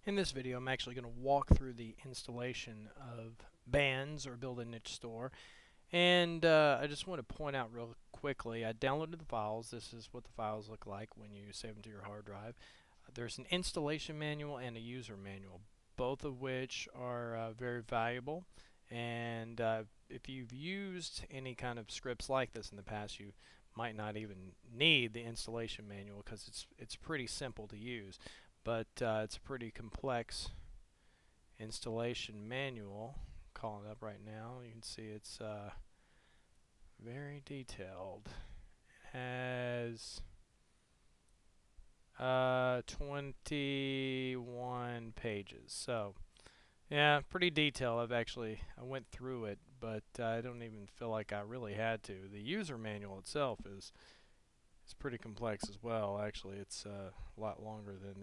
In this video, I'm actually going to walk through the installation of BANS, or Build a Niche Store. And I just want to point out real quickly, I downloaded the files. This is what the files look like when you save them to your hard drive. There's an installation manual and a user manual, both of which are very valuable. And if you've used any kind of scripts like this in the past, you might not even need the installation manual because it's pretty simple to use. But it's a pretty complex installation manual. I'm calling it up right now. You can see it's very detailed. It has 21 pages. So yeah, pretty detailed. I went through it, but I don't even feel like I really had to. The user manual itself is pretty complex as well. Actually, it's a lot longer than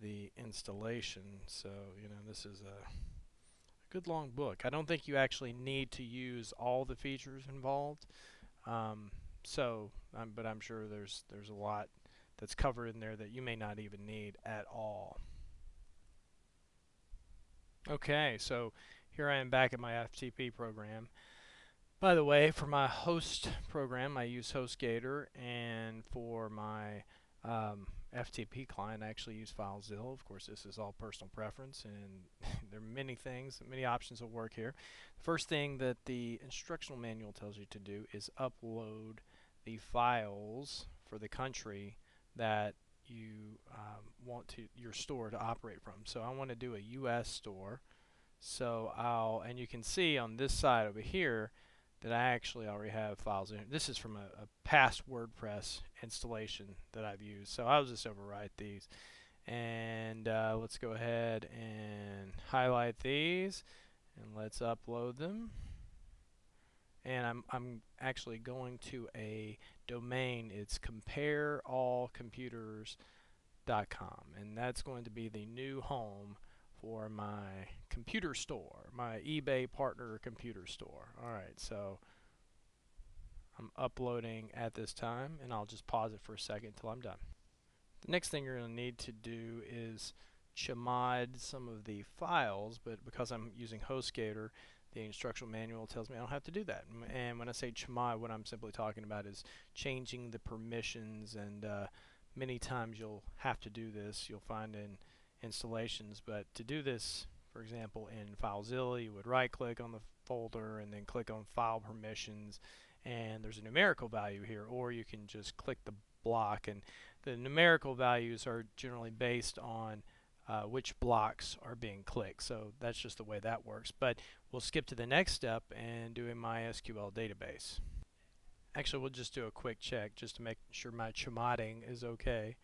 the installation. So, this is a good long book. I don't think you actually need to use all the features involved. But I'm sure there's a lot that's covered in there that you may not even need at all. Okay, so here I am back at my FTP program. By the way, for my host program, I use HostGator, and for my FTP client, I actually use FileZilla. Of course, this is all personal preference, and there are many things, many options that work here. The first thing that the instructional manual tells you to do is upload the files for the country that you want your store to operate from. So I want to do a US store. So and you can see on this side over here that I actually already have files in here. This is from a past WordPress installation that I've used. So I'll just overwrite these. And let's go ahead and highlight these, and let's upload them. And I'm actually going to a domain. It's compareallcomputers.com, and that's going to be the new home for my computer store, my eBay partner computer store. Alright, so I'm uploading at this time, and I'll just pause it for a second until I'm done. The next thing you're going to need to do is chmod some of the files, but because I'm using HostGator, the instructional manual tells me I don't have to do that. And when I say chmod, what I'm simply talking about is changing the permissions, and many times you'll have to do this. You'll find in installations, but to do this, for example, in FileZilla, you would right-click on the folder and then click on File Permissions, and there's a numerical value here, or you can just click the block, and the numerical values are generally based on which blocks are being clicked. So that's just the way that works. But we'll skip to the next step and do a MySQL database. Actually, we'll just do a quick check just to make sure my chmodding is okay.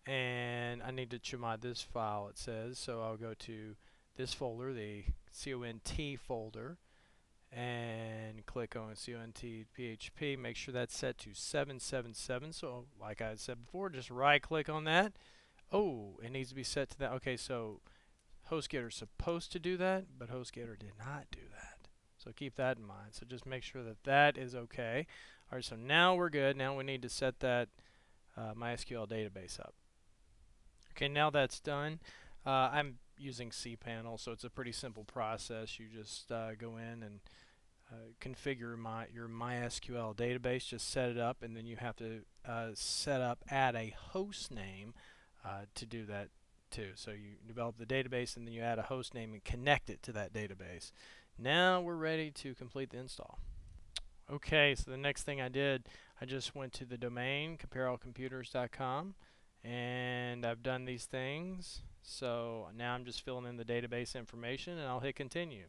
And I need to chmod this file, it says, so I'll go to this folder, the CONT folder, and click on CONT PHP. Make sure that's set to 777. So like I said before, just right click on that. Oh, it needs to be set to that. Okay, so HostGator is supposed to do that, but HostGator did not do that. So keep that in mind. So just make sure that that is okay. Alright, so now we're good. Now we need to set that MySQL database up. Okay, now that's done. I'm using cPanel, so it's a pretty simple process. You just go in and configure your MySQL database, just set it up, and then you have to add a host name to do that too. So you develop the database, and then you add a host name and connect it to that database. Now we're ready to complete the install. Okay, so the next thing I did, I just went to the domain compareallcomputers.com, and I've done these things. So now I'm just filling in the database information, and I'll hit continue.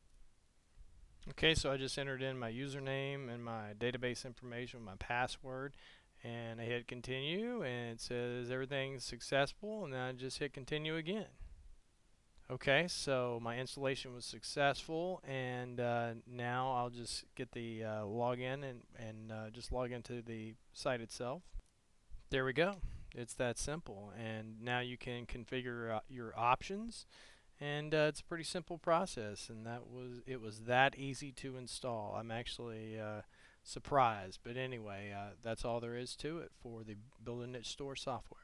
Okay, so I just entered in my username and my database information, my password, and I hit continue, and it says everything's successful, and then I just hit continue again. Okay, so my installation was successful, and now I'll just get the login and just log into the site itself. There we go. It's that simple, and now you can configure your options, and it's a pretty simple process, and it was that easy to install. I'm actually surprised, but anyway, that's all there is to it for the Build a Niche Store software.